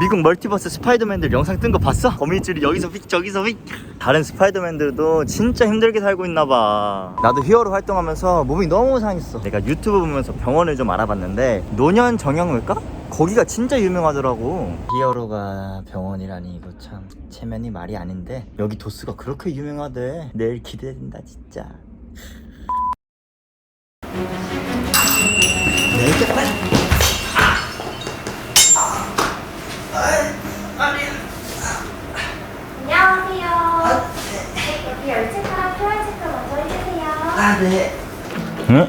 미국 멀티버스 스파이더맨들 영상 뜬 거 봤어? 거미줄이 여기서 휙 저기서 휙. 다른 스파이더맨들도 진짜 힘들게 살고 있나봐. 나도 히어로 활동하면서 몸이 너무 상했어. 내가 유튜브 보면서 병원을 좀 알아봤는데 노년 정형외과? 거기가 진짜 유명하더라고. 히어로가 병원이라니 이거 참 체면이 말이 아닌데 여기 도스가 그렇게 유명하대. 내일 기대된다 진짜. 내일 빨리. 안녕하세요. 여기 열체크랑 퓨어체크 먼저 해주세요. 아, 네. 응?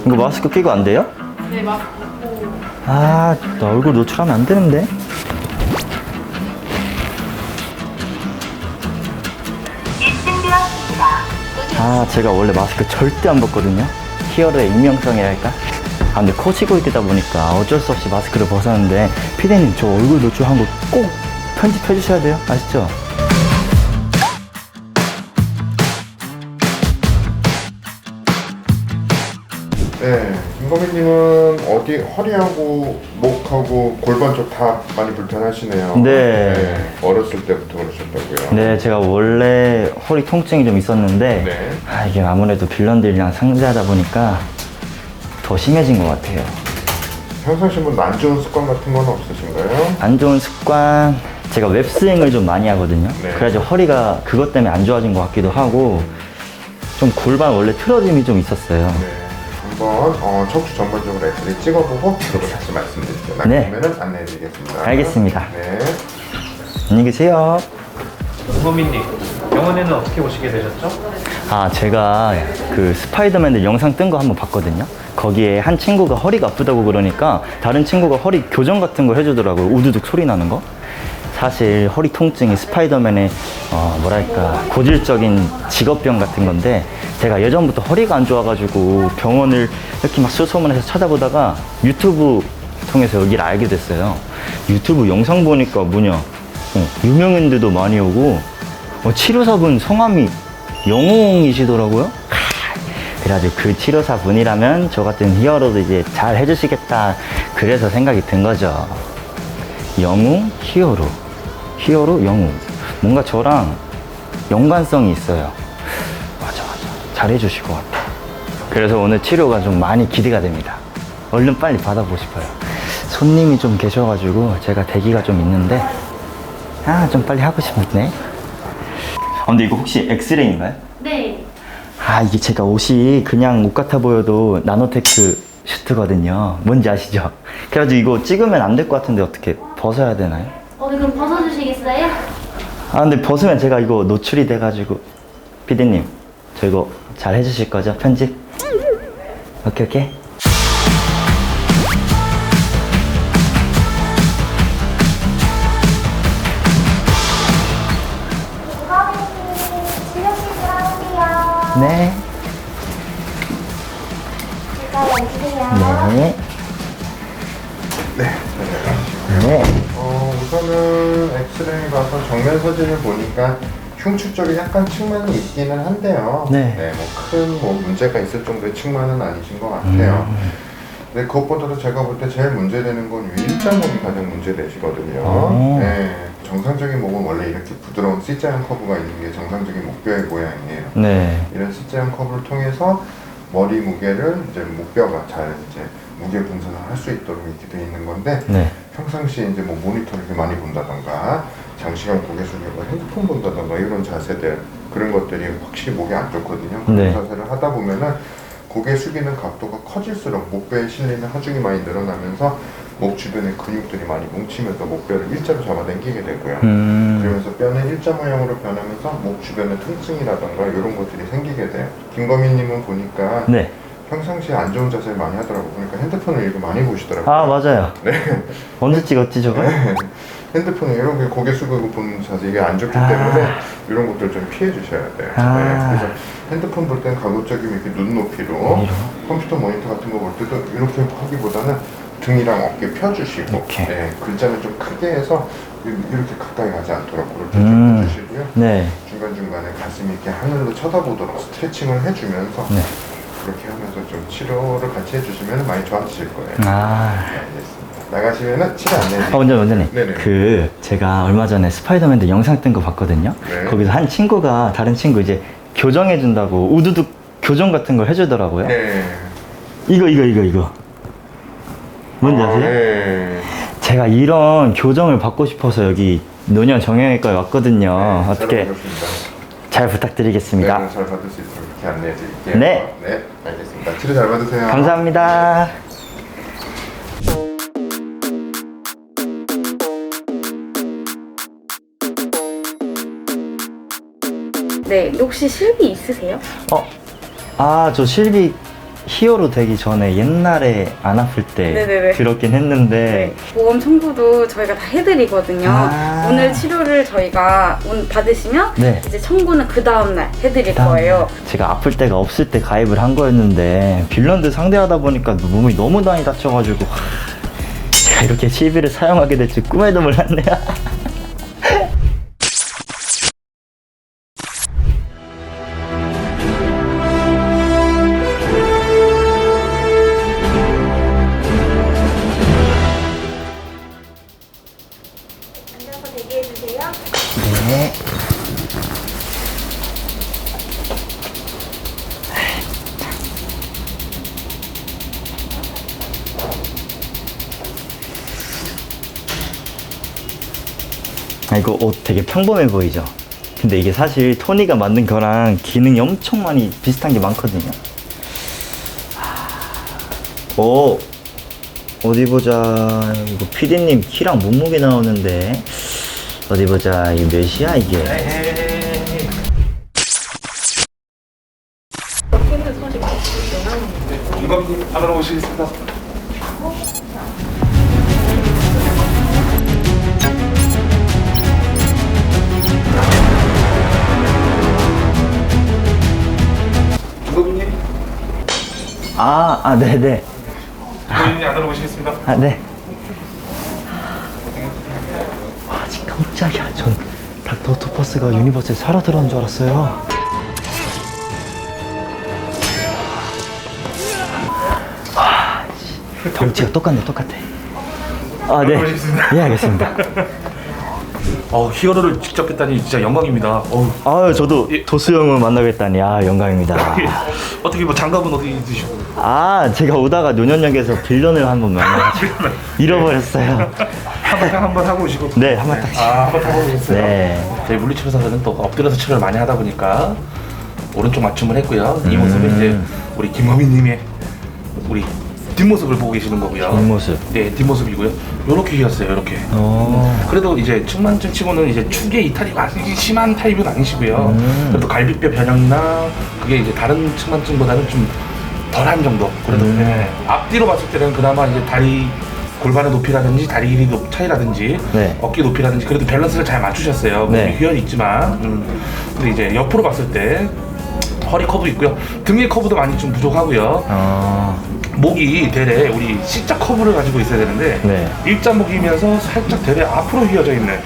이거 마스크 끼고 안 돼요? 네, 마스크 벗고. 아, 나 얼굴 노출하면 안 되는데. 아, 제가 원래 마스크 절대 안 벗거든요. 히어로의 익명성이랄까? 아, 근데 코치고 있다 보니까 어쩔 수 없이 마스크를 벗었는데 피디님 저 얼굴 노출한 거 꼭 편집해 주셔야 돼요. 아시죠? 네, 김거민님은 어디 허리하고 목하고 골반 쪽 다 많이 불편하시네요. 네. 어렸을 때부터 그러셨다고요? 네, 제가 원래 허리 통증이 좀 있었는데 네. 아, 이게 아무래도 빌런들이랑 상대하다 보니까 더 심해진 것 같아요. 평상시 뭐 안 좋은 습관 같은 건 없으신가요? 안 좋은 습관, 제가 웹스윙을 좀 많이 하거든요. 네. 그래가지고 허리가 그것 때문에 안 좋아진 것 같기도 하고 좀 골반 원래 틀어짐이 좀 있었어요. 네. 한번 척추 전반적으로 엑스레이 찍어보고 그리고 다시 말씀드릴게요. 네. 나중에는 안내해드리겠습니다. 알겠습니다. 네. 안녕히 계세요. 김고민님, 병원에는 어떻게 오시게 되셨죠? 아, 제가 그 스파이더맨들 영상 뜬 거 한번 봤거든요. 거기에 한 친구가 허리가 아프다고 그러니까 다른 친구가 허리 교정 같은 거 해주더라고요. 우두둑 소리 나는 거. 사실 허리 통증이 스파이더맨의 뭐랄까 고질적인 직업병 같은 건데 제가 예전부터 허리가 안 좋아가지고 병원을 이렇게 막 수소문해서 찾아보다가 유튜브 통해서 여기를 알게 됐어요. 유튜브 영상 보니까 유명인들도 많이 오고 치료사분 성함이 영웅이시더라고요. 그래가지고 그 치료사 분이라면 저 같은 히어로도 이제 잘 해주시겠다. 그래서 생각이 든 거죠. 영웅, 히어로. 히어로, 영웅. 뭔가 저랑 연관성이 있어요. 맞아. 잘 해주실 것 같아. 그래서 오늘 치료가 좀 많이 기대가 됩니다. 얼른 빨리 받아보고 싶어요. 손님이 좀 계셔가지고 제가 대기가 좀 있는데 좀 빨리 하고 싶네. 근데 이거 혹시 엑스레이인가요? 네. 아, 이게 제가 옷이 그냥 옷 같아 보여도 나노테크 슈트거든요. 뭔지 아시죠? 그래가지고 이거 찍으면 안 될 것 같은데 어떻게 벗어야 되나요? 네, 그럼 벗어주시겠어요? 아, 근데 벗으면 제가 이거 노출이 돼가지고 피디님 저 이거 잘 해주실 거죠? 편집? 오케이. 치료실을 하세요. 네. 제가 앉으세요. 네. 네. 우선은 엑스레이 봐서 정면 사진을 보니까 흉추 쪽에 약간 측만이 있기는 한데요. 네. 큰 문제가 있을 정도의 측만은 아니신 것 같아요. 근데 그것보다도 제가 볼 때 제일 문제되는 건 위 일자목이 가장 문제되시거든요. 네. 정상적인 목은 원래 이렇게 부드러운 C자형 커브가 있는 게 정상적인 목뼈의 모양이에요. 네. 이런 C자형 커브를 통해서 머리 무게를 이제 목뼈가 잘 이제 무게 분산을 할 수 있도록 이렇게 돼 있는 건데 네. 평상시에 이제 뭐 모니터를 이렇게 많이 본다던가 장시간 고개 숙이고 핸드폰 본다던가 이런 자세들 그런 것들이 확실히 목에 안 좋거든요. 그런 네. 자세를 하다 보면은 고개 숙이는 각도가 커질수록 목뼈에 실리는 하중이 많이 늘어나면서 목 주변에 근육들이 많이 뭉치면서 목뼈를 일자로 잡아당기게 되고요. 그러면서 뼈는 일자 모양으로 변하면서 목 주변에 통증이라던가 이런 것들이 생기게 돼요. 김거민님은 보니까 네. 평상시에 안 좋은 자세를 많이 하더라고요. 그러니까 핸드폰을 이렇게 많이 보시더라고요. 아, 맞아요. 네. 언제 찍었지 저거? 핸드폰에 이렇게 고개 숙이고 보는 자세 이게 안 좋기 때문에 이런 것들 좀 피해 주셔야 돼요. 네. 그래서 핸드폰 볼 때는 가급적이면 이렇게 눈 높이로 컴퓨터 모니터 같은 거 볼 때도 이렇게 하기보다는 등이랑 어깨 펴주시고 이렇게. 네, 글자는 좀 크게 해서 이렇게 가까이 가지 않도록 그렇게 좀 해주시고요. 네. 중간중간에 가슴이 이렇게 하늘로 쳐다보도록 스트레칭을 해주면서 네. 그렇게 하면서 좀 치료를 같이 해주시면 많이 좋아지실 거예요. 아. 네, 알겠습니다. 나가시면은 치료 안내해 원장님. 네네. 그 제가 얼마 전에 스파이더맨들 영상 뜬 거 봤거든요. 네. 거기서 한 친구가 다른 친구 이제 교정해 준다고 우두둑 교정 같은 걸 해주더라고요. 네. 이거. 뭔지 아세요? 네. 제가 이런 교정을 받고 싶어서 여기 노년 정형외과에 왔거든요. 어떻게 잘 오셨습니다. 잘 부탁드리겠습니다. 네, 잘 받을 수 있도록 이렇게 안내해 드릴게요. 네. 네, 알겠습니다. 치료 잘 받으세요. 감사합니다. 네, 혹시 실비 있으세요? 저 실비 히어로 되기 전에 옛날에 안 아플 때 네네네. 들었긴 했는데 보험 청구도 저희가 다 해드리거든요. 아. 오늘 치료를 저희가 받으시면 네. 이제 청구는 그 다음날 해드릴 거예요. 제가 아플 때가 없을 때 가입을 한 거였는데 빌런들 상대하다 보니까 몸이 너무 많이 다쳐가지고 제가 이렇게 실비를 사용하게 될 줄 꿈에도 몰랐네요. 앉아서 대기해주세요. 네. 이거 옷 되게 평범해 보이죠? 근데 이게 사실 토니가 만든 거랑 기능이 엄청 많이 비슷한 게 많거든요. 오, 어디 보자. 이거 PD님 키랑 몸무게 나오는데 어디 보자. 이게 몇이야 이게? 김범님 안으로 오시겠습니다. 김범님, 네네. 김범님 안으로 오시겠습니다. 네. 와, 진짜 깜짝이야. 전 닥터 오토퍼스가 유니버스에 살아 들어온 줄 알았어요. 와, 덩치가 똑같아. 네. 오시겠습니다. 예, 알겠습니다. 히어로를 직접 뵀다니 진짜 영광입니다. 저도 예. 도수 형을 만나겠다니, 영광입니다. 어떻게 뭐 장갑은 어디 있으시고? 제가 오다가 노년역에서 빌런을 한번 만나가지고 잃어버렸어요. 한번 하고 오시고. 네, 한번 딱. 한번 타고 오셨어요. 네. 저희 물리치료사들은 또 엎드려서 치료를 많이 하다 보니까 오른쪽 맞춤을 했고요. 이 모습은 이제 우리 김범희님의 우리 뒷모습을 보고 계시는 거고요. 뒷모습. 네, 뒷모습이고요. 요렇게 휘었어요, 요렇게. 그래도 이제 측만증 치고는 이제 축의 이탈이 아주 심한 타입은 아니시고요. 그래도 갈비뼈 변형이나 그게 이제 다른 측만증보다는 좀 덜한 정도. 그래도 네. 앞뒤로 봤을 때는 그나마 이제 다리 골반의 높이라든지 다리 길이 차이라든지 네. 어깨 높이라든지 그래도 밸런스를 잘 맞추셨어요. 몸이 네. 휘어 있지만 근데 이제 옆으로 봤을 때 허리 커브 있고요. 등의 커브도 많이 좀 부족하고요. 목이 대래 우리 C자 커브를 가지고 있어야 되는데 네. 일자 목이면서 살짝 대래 앞으로 휘어져 있는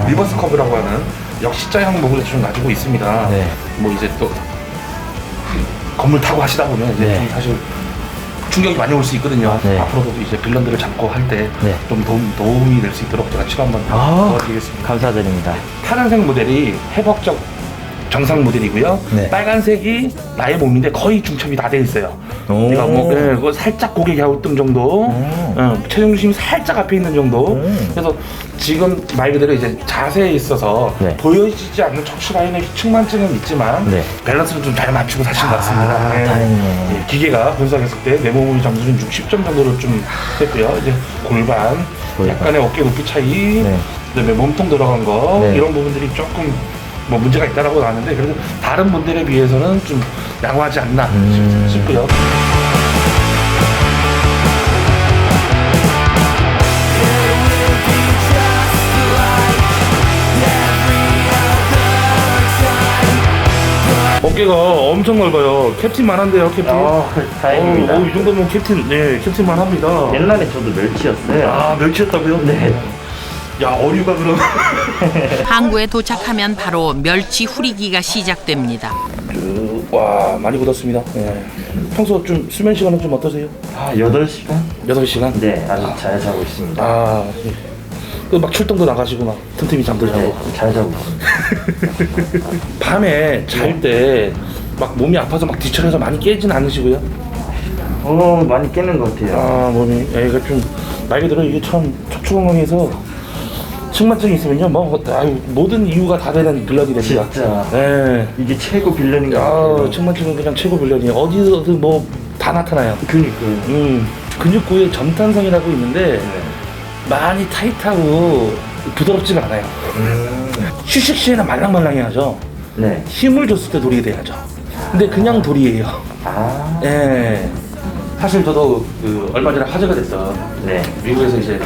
리버스 커브라고 하는 역C자형 목을 좀 가지고 있습니다. 네. 뭐 이제 또 건물 타고 하시다 보면 이제 네. 좀 사실 충격이 많이 올 수 있거든요. 네. 앞으로도 이제 빌런들을 잡고 할 때 좀 네. 도움이 될 수 있도록 제가 치료 한번 도와드리겠습니다. 감사드립니다. 파란색 모델이 회복적 정상 모델이고요. 네. 빨간색이 나의 몸인데 거의 중첩이 다 돼 있어요. 오. 내가 뭐 그거 살짝 고개 갸우뚱 정도, 체중 중심이 살짝 앞에 있는 정도. 그래서 지금 말 그대로 이제 자세에 있어서 네. 보여지지 않는 척추 라인의 측만증은 있지만 네. 밸런스를 좀 잘 맞추고 사신 것 같습니다. 다행이네요. 예, 기계가 분석했을 때 내 몸의 점수는 60점 정도로 좀 했고요. 이제 골반, 약간의 어깨 높이 차이, 네. 그다음에 몸통 들어간 거 네. 이런 부분들이 조금 뭐 문제가 있다라고 나왔는데 그래도 다른 분들에 비해서는 좀 양호하지 않나 싶고요. 어깨가 엄청 넓어요. 캡틴만 한데요, 캡틴. 다행입니다. 이 정도면 캡틴만 합니다. 옛날에 저도 멸치였어요. 멸치였다고요? 네. 야, 어류가 그럼. 항구에 도착하면 바로 멸치 후리기가 시작됩니다. 와, 많이 굳었습니다. 예. 평소 좀 수면 시간은 좀 어떠세요? 8시간? 8시간? 네, 아주 잘 자고 있습니다. 아, 예. 그막 출동도 나가시고 막 틈틈이 잠도 자고. 네, 잘 자고 있습니다. 밤에 잘 때 막 몸이 아파서 막 뒤척여서 많이 깨진 않으시고요? 많이 깨는 것 같아요. 아, 몸이, 이거 좀 나이 들어 이게 참 척추건강에서 측만증이 있으면요, 뭐 모든 이유가 다 되는 빌런이 됩니다. 진짜. 네. 이게 최고 빌런인 것 아, 같아요. 측만증은 그냥 최고 빌런이에요. 어디서든 뭐 다 나타나요. 그니까요. 근육구에 점탄성이라고 있는데 네. 많이 타이트하고 부드럽지가 않아요. 휴식 시에는 말랑말랑해야죠. 네. 힘을 줬을 때 도리가 돼야죠. 근데 그냥 도리예요. 아. 예. 사실 저도 얼마 전에 화제가 됐던 네. 미국에서 이제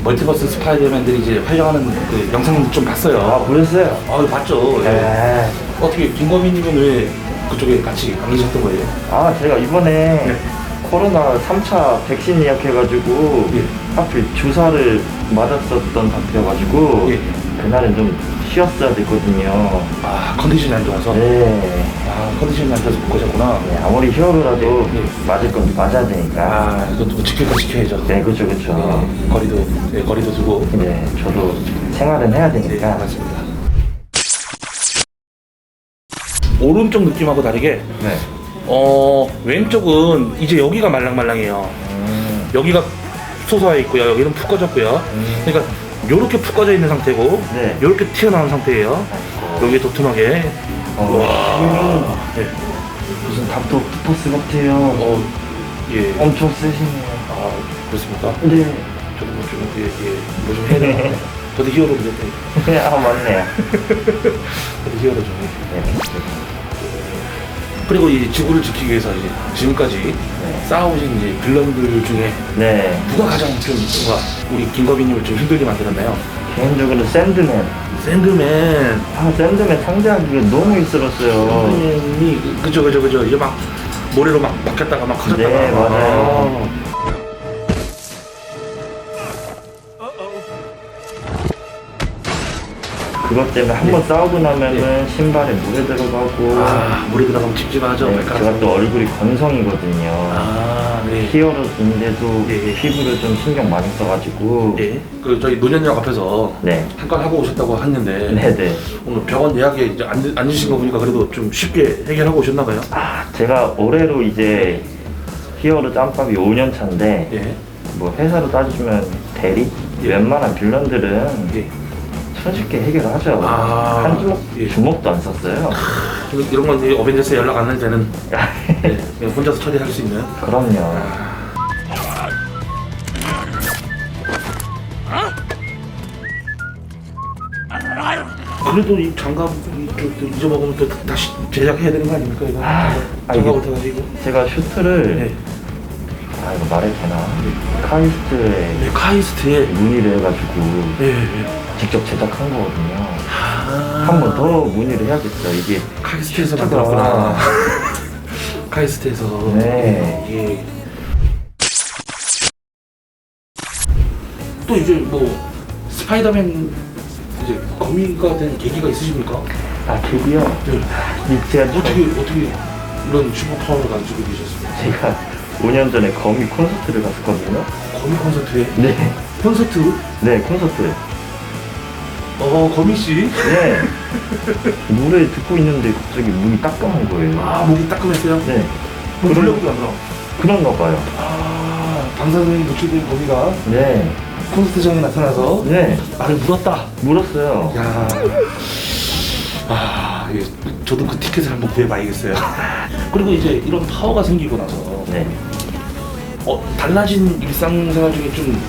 멀티버스 스파이더맨들이 이제 활용하는 그 영상 좀 봤어요. 보셨어요? 봤죠. 예. 네. 어떻게 김거민님은 왜 그쪽에 같이 안 계셨던 거예요? 제가 이번에 네. 코로나 3차 백신 예약해가지고 예. 하필 주사를 맞았었던 상태여가지고 예. 그날은 좀 쉬었어야 됐거든요. 아, 컨디션이 안 좋아서. 네. 아, 컨디션이 안 좋아서 못 가셨구나. 네, 아무리 히어로라도 네. 맞을 건 맞아야 되니까. 아, 이것도 지킬 건 지켜야죠. 네, 그렇죠, 그렇죠. 거리도 두고. 네, 저도 생활은 해야 네, 되니까. 맞습니다. 오른쪽 느낌하고 다르게, 네. 왼쪽은 이제 여기가 말랑말랑해요. 여기가 솟아 있고요. 여기는 푹 꺼졌고요. 그러니까 요렇게 푹 꺼져 있는 상태고, 네. 요렇게 튀어나온 상태예요. 여기 도톰하게. 와. 네. 무슨 닥터 푸퍼스 같아요. 예. 엄청 세시네요. 아, 그렇습니까? 네. 저도 뭐 좀 해야 되나? 저도 히어로 되겠다. 맞네요. 저도 히어로 좀 해. 네. 그리고 이 지구를 지키기 위해서 이제 지금까지 네. 싸우신 이제 빌런들 중에 네. 누가 가장 좀 뭔가 우리 김거빈님을 좀 힘들게 만들었나요? 개인적으로 샌드맨. 샌드맨. 샌드맨 상대하기가 너무 힘들었어요. 샌드맨이 그죠 이제 막 모래로 막 박혔다가 막 커졌다가. 네, 맞아요. 그것 때문에 한 번 싸우고 나면은 신발에 물에 들어가고. 물에 들어가면 찝찝하죠. 네, 제가 또 얼굴이 건성이거든요. 네. 히어로인데도 예. 피부를 좀 신경 많이 써가지고. 예. 그 저희 노년역 앞에서 네. 한 건 하고 오셨다고 했는데 네네. 오늘 병원 예약에 이제 앉으신 거 보니까 그래도 좀 쉽게 해결하고 오셨나 봐요. 제가 올해로 이제 히어로 짬밥이 5년 차인데, 예. 뭐 회사로 따지면 대리? 예. 웬만한 빌런들은 예. 손쉽게 해결하죠. 한 주먹, 예. 주먹도 안 썼어요. 이런 건 이제 어벤져스에 연락 안 할 때는 네, 그냥 혼자서 처리할 수 있는. 그럼요. 그래도 이 장갑 또 잊어먹으면 또 다시 제작해야 되는 거 아닙니까 이거? 장갑부터 가지고. 제가 슈트를, 네. 이거 말해도 되나? 카이스트에 네, 카이스트에. 문의를 해가지고 네, 네. 직접 제작한 거거든요. 한 번 더 문의를 해야겠어. 이게 카이스트에서 슈트가- 만들었구나. 카이스트에서. 네. 예. 또 이제 뭐 스파이더맨 이제 거미가 된 계기가 있으십니까? 계기요? 네. 제가 어떻게 이런 슈퍼 파워를 가지고 계셨습니까? 제가 5년 전에 거미 콘서트를 갔었거든요. 거미 콘서트에? 네. 콘서트? 네, 콘서트. 거미 씨? 네. 노래 듣고 있는데 갑자기 문이 따끔한 거예요. 목이 따끔했어요? 네. 뭐 물려보도 안 들어. 그런가 봐요. 방사능에 노출된 거미가 네. 콘서트장에 나타나서 네. 나를 물었다. 물었어요. 야, 이게 저도 그 티켓을 한번 구해봐야겠어요. 그리고 이제 이런 파워가 생기고 나서 네. 달라진 일상생활 중에 좀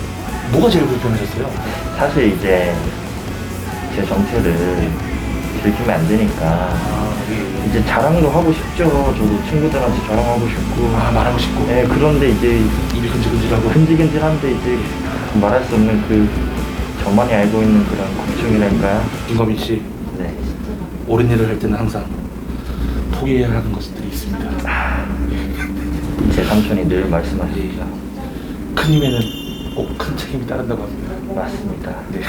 뭐가 제일 불편하셨어요? 사실 이제 제 정체를 들키면 안 되니까 예. 이제 자랑도 하고 싶죠. 저도 친구들한테 자랑하고 싶고. 말하고 싶고. 네, 그런데 이제 입이 근질근질하고. 근질근질한데 이제 말할 수 없는 그 저만이 알고 있는 그런 걱정이랄까요? 김거민 씨, 네. 옳은 일을 할 때는 항상 포기해야 하는 것들이 있습니다. 제 삼촌이 늘 말씀하시죠. 큰 힘에는 꼭 큰 책임이 따른다고 합니다. 맞습니다. 네.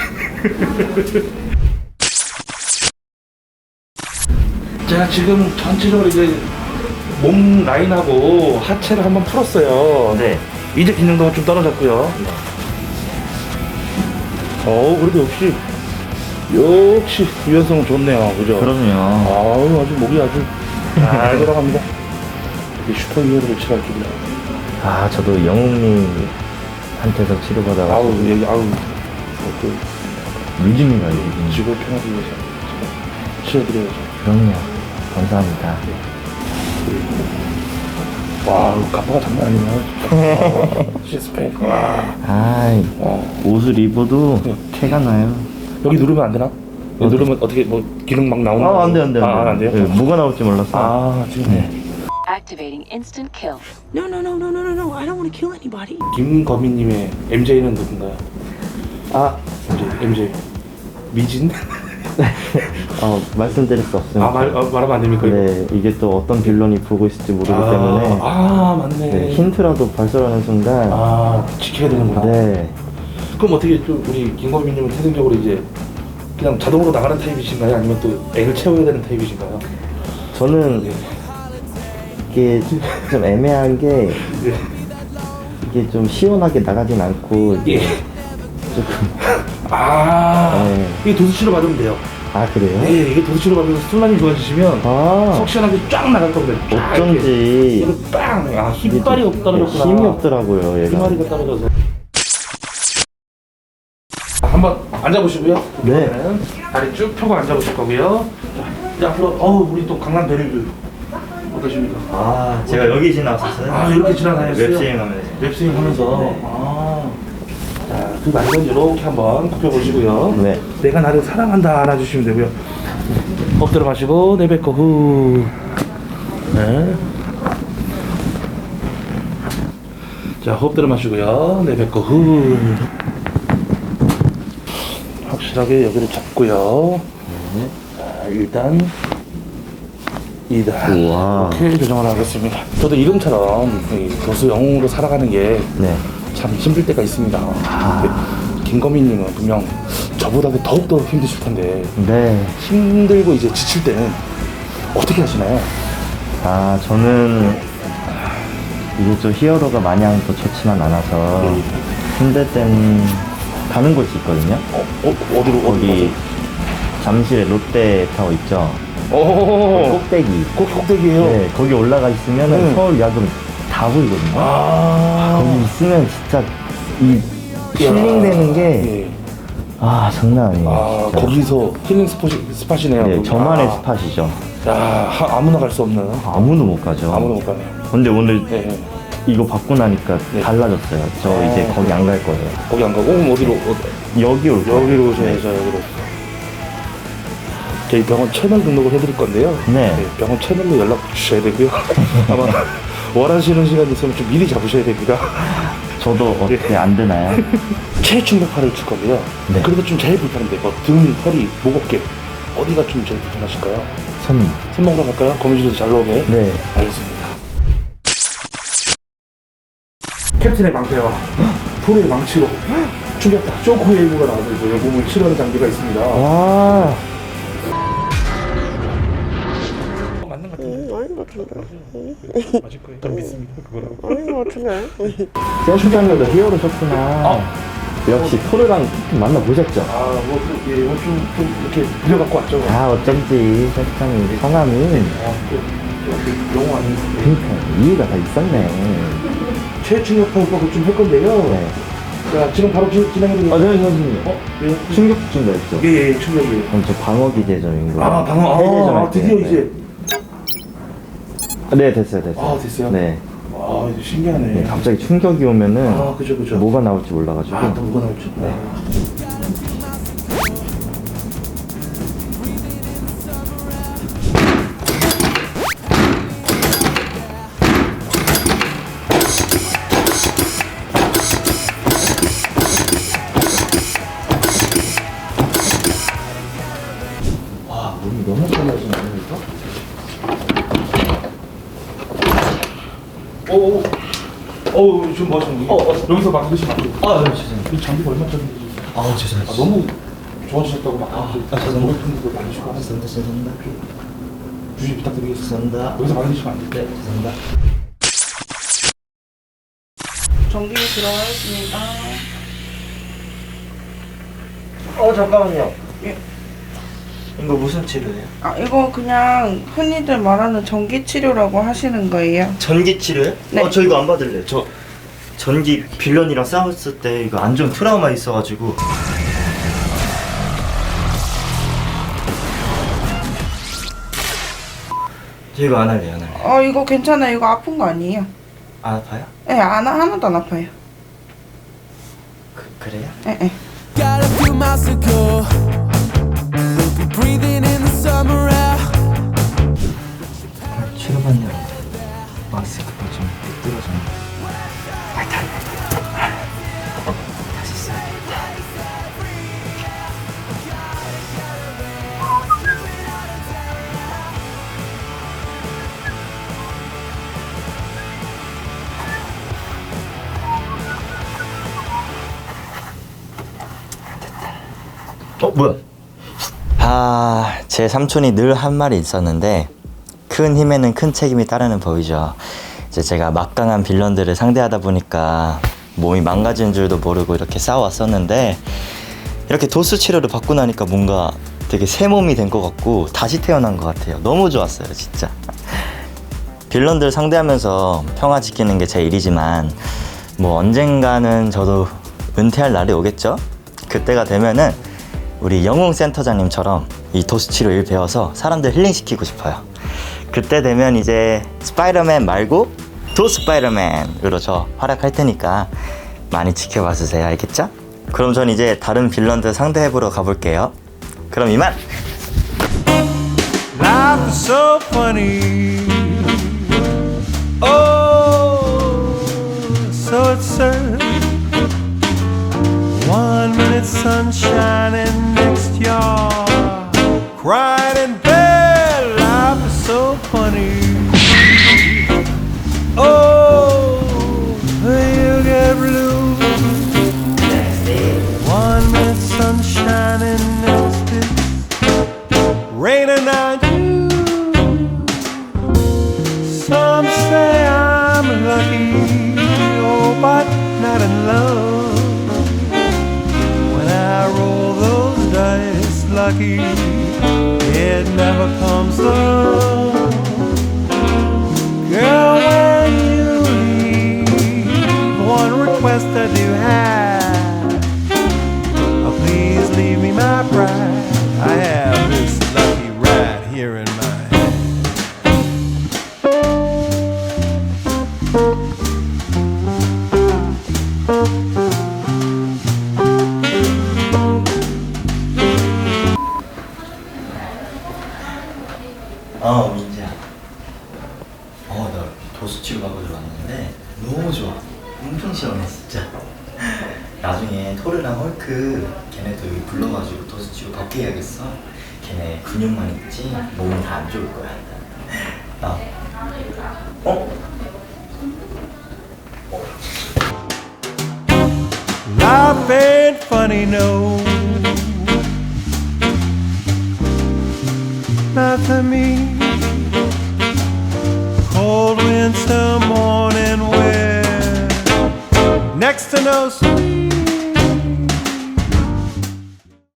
제가 지금 전체적으로 이제 몸 라인하고 하체를 한번 풀었어요. 네. 이제 긴장도가 좀 떨어졌고요. 그래도 역시 유연성은 좋네요. 그죠? 그럼요. 아주 목이 아주 잘 돌아갑니다. 이렇게 슈퍼 히어로를 치러할 줄이야. 아, 저도 영웅님한테서 치료받아가지고. 여기 유진이가 유진. 지구 평화를 위해서 치료드려야죠. 그럼요. 감사합니다. 와, 가파가 장난 아니네. 시스페. 와. 아이, 옷을 입어도 태가 나요. 여기 누르면 안 되나? 여기 누르면 어떻게 뭐 기능 막 나오는 거? 안 돼, 안 돼. 안 돼요? 네, 뭐가 나올지 몰랐어. 지금 Activating instant kill. No, no, no, no, no, no, no. I don't want to kill anybody. 김거미님의 MJ는 누군가요? MJ. 미진? 말씀드릴 수 없습니다. 말하면 안 됩니까? 네, 이게 또 어떤 빌런이 보고 있을지 모르기 때문에. 맞네. 네, 힌트라도 발설하는 순간. 지켜야 되는구나. 네. 그럼 어떻게 또 우리 김거미님은 태생적으로 이제 그냥 자동으로 나가는 타입이신가요? 아니면 또 액을 채워야 되는 타입이신가요? 저는 네. 이게 좀 애매한 게 이게 좀 시원하게 나가진 않고 이게 조금 네. 이게 도수치료 받으면 돼요. 그래요? 네, 이게 도수치료 받으면서 순환이 좋아지시면 속 시원하게 쫙 나갈 겁니다. 어쩐지 이거 빵! 힘빨이 떨어졌구나. 힘이 없더라고요, 얘가. 힘아리가 떨어져서. 한번 앉아보시고요. 네. 이번에는 다리 쭉 펴고 앉아보실 거고요. 자, 앞으로 우리 또 강남 베리뷰 어떠십니까? 제가 여기 지나왔었어요. 이렇게 지나다녔어요? 웹스윙하면서. 웹스윙 하면서. 자, 그 말은 이렇게 한번 굽혀보시고요. 네. 내가 나를 사랑한다 알아주시면 되고요. 엎드려 마시고 내뱉고 후. 네. 자, 호흡 들어 마시고요. 내뱉고 후. 확실하게 여기를 잡고요. 자, 일단 2단 우와. 이렇게 교정을 하겠습니다. 저도 이름처럼 이 교수 영웅으로 살아가는 게 참 네. 힘들 때가 있습니다. 김거미님은 분명 저보다 더욱더 힘드실 텐데 네. 힘들고 이제 지칠 때는 어떻게 하시나요? 저는 이게 좀 히어로가 마냥 또 좋지만 않아서 힘들 땐 가는 곳이 있거든요. 어디로? 거기 잠실에 롯데타워 있죠. 꼭대기. 꼭대기예요. 네, 거기 올라가 있으면 서울 야경 다 보이거든요. 거기 있으면 진짜 이 힐링되는 게 장난 아니에요. 진짜. 거기서 힐링 스팟이네요. 네, 저만의 스팟이죠. 아무나 갈 수 없는. 아무도 못 가죠. 아무도 못 가네요. 근데 오늘 네. 이거 받고 나니까 달라졌어요. 저 이제 거기 안 갈 거예요. 거기 안 가고 그럼 어디로? 여기 올 거예요. 여기로 오셔야죠. 여기로. 저희 병원 채널 등록을 해드릴 건데요. 네. 병원 채널로 연락 주셔야 되고요. 아마 원하시는 시간 있으면 좀 미리 잡으셔야 됩니다. 저도 어떻게 안 되나요? 체중백파를 줄 건데요. 네. 그래도 좀 제일 불편한데 뭐 등, 허리, 목, 어깨 어디가 좀 제일 불편하실까요? 손목으로 갈까요? 거미줄에서 잘 나오게. 네. 알겠습니다. 캡틴의 망태와 풀의 망치로 충격파 쇼크웨이브가 나와서 이제 몸을 치료하는 장비가 있습니다. 와. 맞는 것 같은데? 아닌 것 같은데? 맞을 거예요. 전 믿습니다. 그거라고. 아닌 것 같은데? 센스장님도 히어로셨구나. 역시 토르랑 만나보셨죠? 좀 이렇게 빌려갖고 왔죠. 어쩐지 센스장님 성함이. 영어 아닌 그러니까 이유가 다 있었네. 최충격파 오빠가 좀 할 건데요. 네. 자, 지금 바로 진행해드릴게요. 네, 선생님. 왜요? 충격증도 있죠? 예, 충격이에요. 그럼 저 방어 기제점인 거예요. 방어. 드디어 이제. 네, 됐어요. 됐어요? 네. 이제 신기하네. 네, 갑자기 충격이 오면은 그죠. 뭐가 나올지 몰라가지고. 또 뭐가 나올지. 네. 몸이 너무 편하신 겁니까? 지금 뭐 하시는 거예요? 여기서 막 드시면 안 돼요. 죄송합니다. 이 장비가 얼마짜리인지. 죄송합니다. 너무 좋아지셨다고 막. 죄송합니다. 분들도 많으시고. 죄송합니다. 주의 부탁드리겠습니다. 죄송합니다. 여기서 막 드시면 안 돼요. 네, 죄송합니다. 전기 들어가겠습니다. 잠깐만요. 예. 이거 무슨 치료예요? 아, 이거 그냥 흔히들 말하는 전기 치료라고 하시는 거예요. 전기 치료요? 네. 저 이거 안 받을래요. 저 전기 빌런이랑 싸웠을 때 이거 안 좋은 트라우마 있어가지고. 저 이거 안 할래요, 안 할래요. 이거 괜찮아요. 이거 아픈 거 아니에요. 안 아파요? 네, 하나도 안 아파요. 그래요? 네. Got a few miles to go. We'll be breathing in the summer air. 치료받냐고 마스크가 좀 삐뚤어졌네. 다시 써야겠다. 뭐야? 제 삼촌이 늘 한 말이 있었는데, 큰 힘에는 큰 책임이 따르는 법이죠. 이제 제가 막강한 빌런들을 상대하다 보니까 몸이 망가진 줄도 모르고 이렇게 싸워왔었는데, 이렇게 도수 치료를 받고 나니까 뭔가 되게 새 몸이 된 것 같고 다시 태어난 것 같아요. 너무 좋았어요, 진짜. 빌런들 상대하면서 평화 지키는 게 제 일이지만 뭐 언젠가는 저도 은퇴할 날이 오겠죠? 그때가 되면은 우리 영웅 센터장님처럼 이 도수 치료 일 배워서 사람들 힐링시키고 싶어요. 그때 되면 이제 스파이더맨 말고 도스파이더맨으로 저 활약할 테니까 많이 지켜봐 주세요. 알겠죠? 그럼 전 이제 다른 빌런들 상대해보러 가볼게요. 그럼 이만! Life is so funny. Oh, so absurd. 1 minute sunshine and next you're crying in bed. Life is so funny. Oh, you get blue. 1 minute sunshine and next it's raining on you. Some say I'm lucky, oh, but not in love. When I roll those dice, lucky, it never comes up. Girl, when you leave, one request I do have. Oh, please leave me my bride. I have this lucky right here in my hand. 민지야. 나 도수 치료 받고 들어왔는데 너무 좋아. 엄청 시원해 진짜. 나중에 토르랑 헐크 걔네도 여기 불러가지고 도수 치료 받게 해야겠어. 걔네 근육만 있지 몸은 다 안 좋을 거야. Life ain't funny, no, not to me. Cold winter morning with next to no snow.